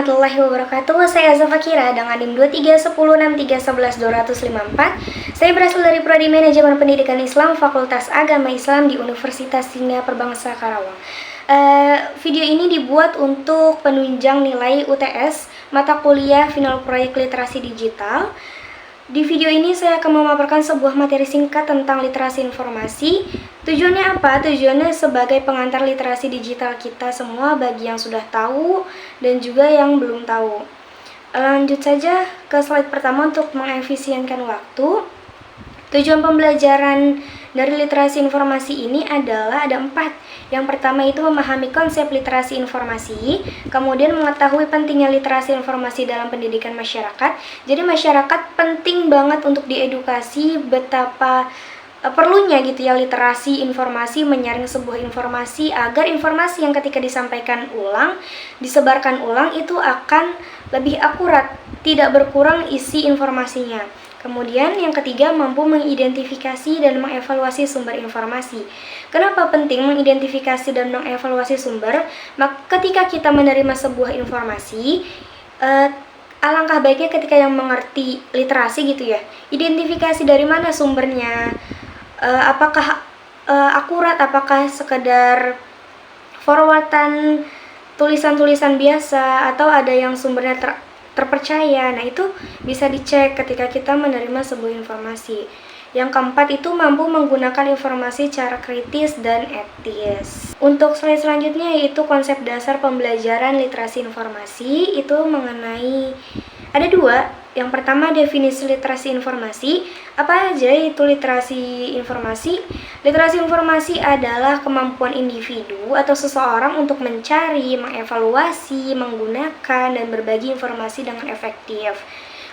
warahmatullahi wabarakatuh. Saya Azza Fakira dengan NIM 231063111254. Saya berasal dari Prodi Manajemen Pendidikan Islam Fakultas Agama Islam di Universitas Hingga Perbangsa Karawang. Video ini dibuat untuk penunjang nilai UTS mata kuliah final proyek literasi digital. Di video ini saya akan memaparkan sebuah materi singkat tentang literasi informasi. Tujuannya apa? Tujuannya sebagai pengantar literasi digital kita semua bagi yang sudah tahu dan juga yang belum tahu. Lanjut saja ke slide pertama untuk mengefisienkan waktu. Tujuan pembelajaran dari literasi informasi ini adalah ada 4. Yang pertama itu memahami konsep literasi informasi, kemudian mengetahui pentingnya literasi informasi dalam pendidikan masyarakat. Jadi masyarakat penting banget untuk diedukasi betapa perlunya gitu ya literasi informasi, menyaring sebuah informasi agar informasi yang ketika disampaikan ulang, disebarkan ulang itu akan lebih akurat, tidak berkurang isi informasinya. Kemudian yang ketiga, mampu mengidentifikasi dan mengevaluasi sumber informasi. Kenapa penting mengidentifikasi dan mengevaluasi sumber? Ketika kita menerima sebuah informasi, alangkah baiknya ketika yang mengerti literasi gitu ya, identifikasi dari mana sumbernya, apakah akurat, apakah sekedar forwardan tulisan-tulisan biasa atau ada yang sumbernya terpercaya. Nah, itu bisa dicek ketika kita menerima sebuah informasi. Yang keempat itu mampu menggunakan informasi secara kritis dan etis. Untuk slide selanjutnya yaitu konsep dasar pembelajaran literasi informasi, itu mengenai ada 2. Yang pertama definisi literasi informasi. Apa aja itu literasi informasi? Literasi informasi adalah kemampuan individu atau seseorang untuk mencari, mengevaluasi, menggunakan, dan berbagi informasi dengan efektif.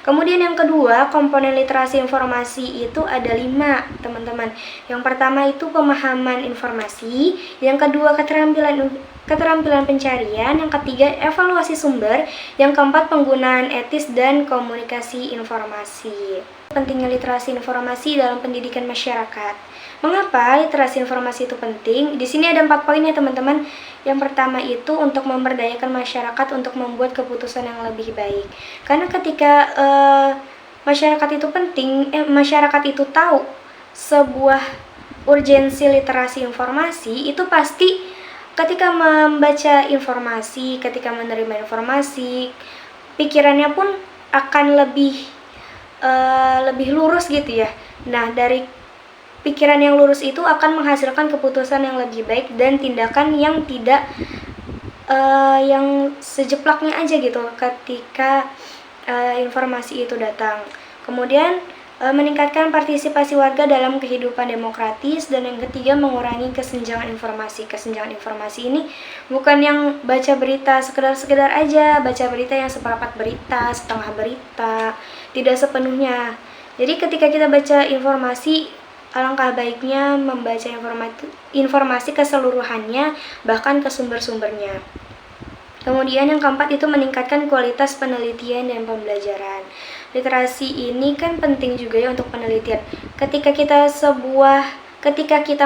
Kemudian yang kedua, komponen literasi informasi itu ada 5, teman-teman. Yang pertama itu pemahaman informasi, yang kedua keterampilan pencarian, yang ketiga evaluasi sumber, yang keempat penggunaan etis dan komunikasi informasi. Pentingnya literasi informasi dalam pendidikan masyarakat. Mengapa literasi informasi itu penting? Di sini ada 4 poin ya teman-teman. Yang pertama itu untuk memberdayakan masyarakat untuk membuat keputusan yang lebih baik. Karena ketika masyarakat itu penting, masyarakat itu tahu sebuah urgensi literasi informasi, itu pasti ketika membaca informasi, ketika menerima informasi, pikirannya pun akan lebih lurus gitu ya. Nah, dari pikiran yang lurus itu akan menghasilkan keputusan yang lebih baik dan tindakan yang tidak yang sejeplaknya aja gitu ketika informasi itu datang. Kemudian meningkatkan partisipasi warga dalam kehidupan demokratis, dan yang ketiga mengurangi kesenjangan informasi. Kesenjangan informasi ini bukan yang baca berita sekedar aja, baca berita yang seperempat berita, setengah berita, tidak sepenuhnya. Jadi ketika kita baca informasi, alangkah baiknya membaca informasi keseluruhannya, bahkan ke sumber-sumbernya. Kemudian yang keempat itu meningkatkan kualitas penelitian dan pembelajaran. Literasi ini kan penting juga ya untuk penelitian. Ketika kita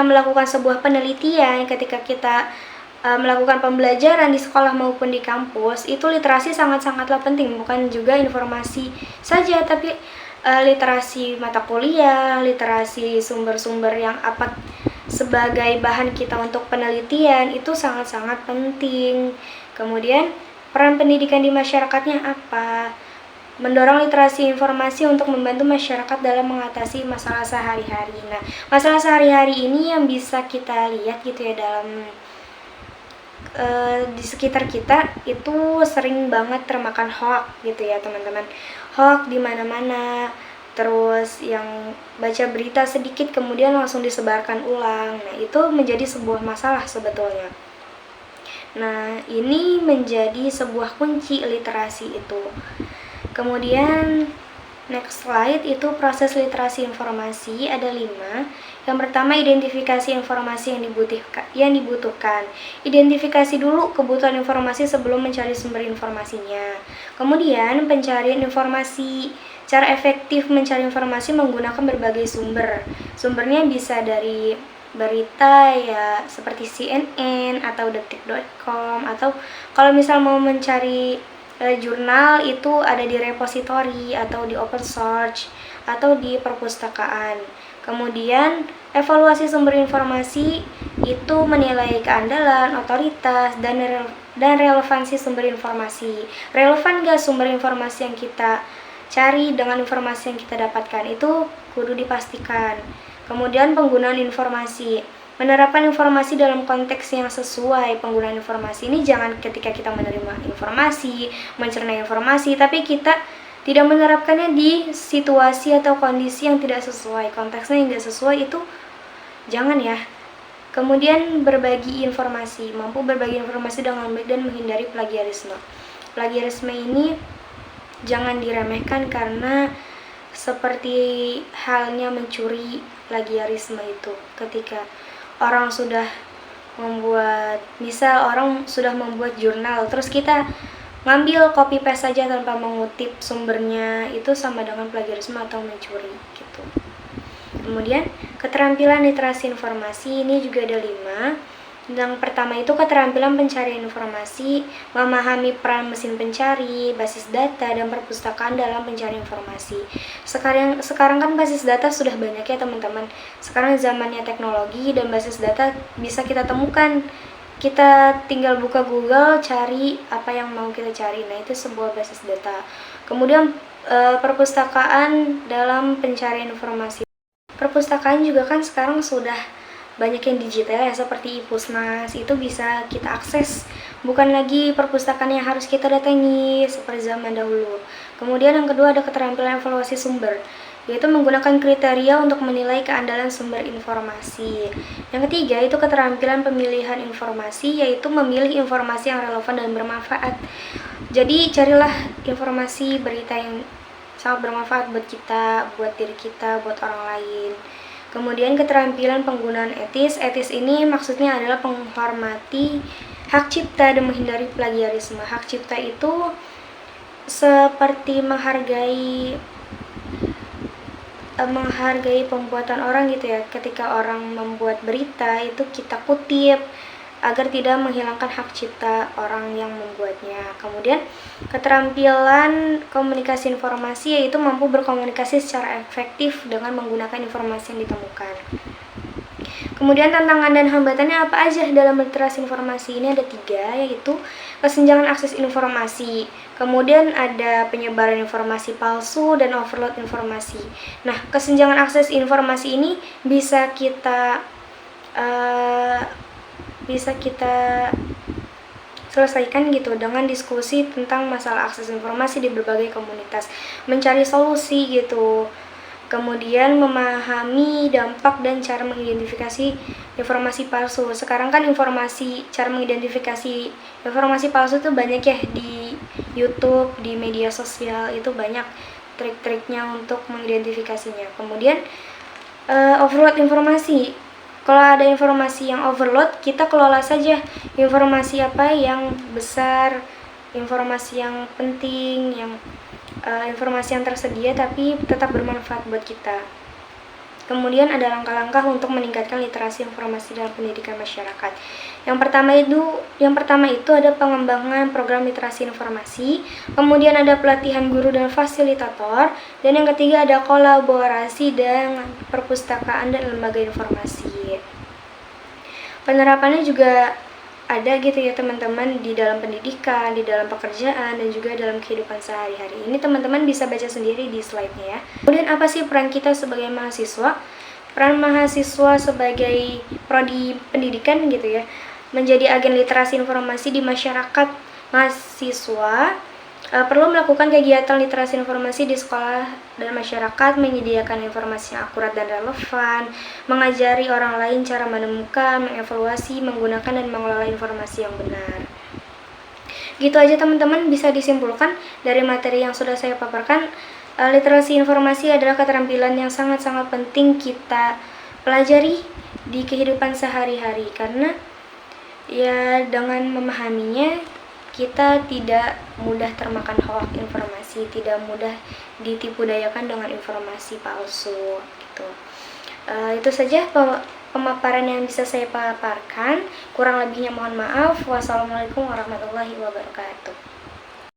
melakukan sebuah penelitian, ketika kita melakukan pembelajaran di sekolah maupun di kampus, itu literasi sangat-sangatlah penting. Bukan juga informasi saja, tapi literasi mata kuliah, literasi sumber-sumber yang sebagai bahan kita untuk penelitian itu sangat-sangat penting. Kemudian peran pendidikan di masyarakatnya apa? Mendorong literasi informasi untuk membantu masyarakat dalam mengatasi masalah sehari-hari. Nah, masalah sehari-hari ini yang bisa kita lihat gitu ya dalam di sekitar kita itu sering banget termakan hoax gitu ya teman-teman. Hoax di mana-mana, terus yang baca berita sedikit kemudian langsung disebarkan ulang. Nah, itu menjadi sebuah masalah sebetulnya. Nah, ini menjadi sebuah kunci literasi itu. Kemudian next slide itu proses literasi informasi ada 5. Yang pertama identifikasi informasi yang dibutuhkan. Identifikasi dulu kebutuhan informasi sebelum mencari sumber informasinya. Kemudian pencarian informasi. Cara efektif mencari informasi menggunakan berbagai sumber. Sumbernya bisa dari berita ya seperti CNN atau detik.com, atau kalau misal mau mencari jurnal itu ada di repositori atau di open source atau di perpustakaan. Kemudian evaluasi sumber informasi itu menilai keandalan, otoritas, dan relevansi sumber informasi. Relevan gak sumber informasi yang kita cari dengan informasi yang kita dapatkan, itu kudu dipastikan. Kemudian penggunaan informasi, menerapkan informasi dalam konteks yang sesuai. Penggunaan informasi ini jangan ketika kita menerima informasi, mencerna informasi, tapi kita tidak menerapkannya di situasi atau kondisi yang tidak sesuai, konteksnya yang tidak sesuai, itu jangan ya. Kemudian berbagi informasi, mampu berbagi informasi dengan baik dan menghindari plagiarisme. Plagiarisme ini jangan diremehkan karena seperti halnya mencuri, plagiarisme itu ketika orang sudah membuat, misal orang sudah membuat jurnal, terus kita ngambil copy paste saja tanpa mengutip sumbernya, itu sama dengan plagiarisme atau mencuri gitu. Kemudian keterampilan literasi informasi ini juga ada 5. Yang pertama itu keterampilan pencarian informasi, memahami peran mesin pencari, basis data, dan perpustakaan dalam pencarian informasi. Sekarang kan basis data sudah banyak ya teman-teman. Sekarang zamannya teknologi dan basis data bisa kita temukan. Kita tinggal buka Google, cari apa yang mau kita cari. Nah, itu sebuah basis data. Kemudian perpustakaan dalam pencarian informasi. Perpustakaan juga kan sekarang sudah banyak yang digital ya, seperti Ipusnas, itu bisa kita akses. Bukan lagi perpustakaan yang harus kita datangi seperti zaman dahulu. Kemudian yang kedua ada keterampilan evaluasi sumber, yaitu menggunakan kriteria untuk menilai keandalan sumber informasi. Yang ketiga itu keterampilan pemilihan informasi, yaitu memilih informasi yang relevan dan bermanfaat. Jadi carilah informasi berita yang sangat bermanfaat buat kita, buat diri kita, buat orang lain. Kemudian keterampilan penggunaan etis. Etis ini maksudnya adalah menghormati hak cipta dan menghindari plagiarisme. Hak cipta itu seperti menghargai pembuatan orang gitu ya. Ketika orang membuat berita itu kita kutip agar tidak menghilangkan hak cipta orang yang membuatnya. Kemudian keterampilan komunikasi informasi, yaitu mampu berkomunikasi secara efektif dengan menggunakan informasi yang ditemukan. Kemudian tantangan dan hambatannya apa aja dalam literasi informasi ini? Ada 3, yaitu kesenjangan akses informasi, kemudian ada penyebaran informasi palsu, dan overload informasi. Nah, kesenjangan akses informasi ini bisa kita selesaikan gitu dengan diskusi tentang masalah akses informasi di berbagai komunitas, mencari solusi gitu. Kemudian memahami dampak dan cara mengidentifikasi informasi palsu. Sekarang kan cara mengidentifikasi informasi palsu itu banyak ya di YouTube, di media sosial, itu banyak trik-triknya untuk mengidentifikasinya. Kemudian overload informasi. Kalau ada informasi yang overload, kita kelola saja informasi apa yang besar, informasi yang penting, informasi yang tersedia tapi tetap bermanfaat buat kita. Kemudian ada langkah-langkah untuk meningkatkan literasi informasi dalam pendidikan masyarakat. Yang pertama itu ada pengembangan program literasi informasi, kemudian ada pelatihan guru dan fasilitator, dan yang ketiga ada kolaborasi dengan perpustakaan dan lembaga informasi. Penerapannya juga ada gitu ya teman-teman, di dalam pendidikan, di dalam pekerjaan, dan juga dalam kehidupan sehari-hari. Ini teman-teman bisa baca sendiri di slide-nya ya. Kemudian apa sih peran kita sebagai mahasiswa? Peran mahasiswa sebagai prodi pendidikan gitu ya, menjadi agen literasi informasi di masyarakat. Mahasiswa perlu melakukan kegiatan literasi informasi di sekolah dan masyarakat, menyediakan informasi yang akurat dan relevan, mengajari orang lain cara menemukan, mengevaluasi, menggunakan, dan mengelola informasi yang benar. Gitu aja teman-teman, bisa disimpulkan dari materi yang sudah saya paparkan, literasi informasi adalah keterampilan yang sangat-sangat penting kita pelajari di kehidupan sehari-hari, karena ya dengan memahaminya kita tidak mudah termakan hoax informasi, tidak mudah ditipu dayakan dengan informasi palsu gitu. Itu saja pemaparan yang bisa saya paparkan. Kurang lebihnya mohon maaf. Wassalamualaikum warahmatullahi wabarakatuh.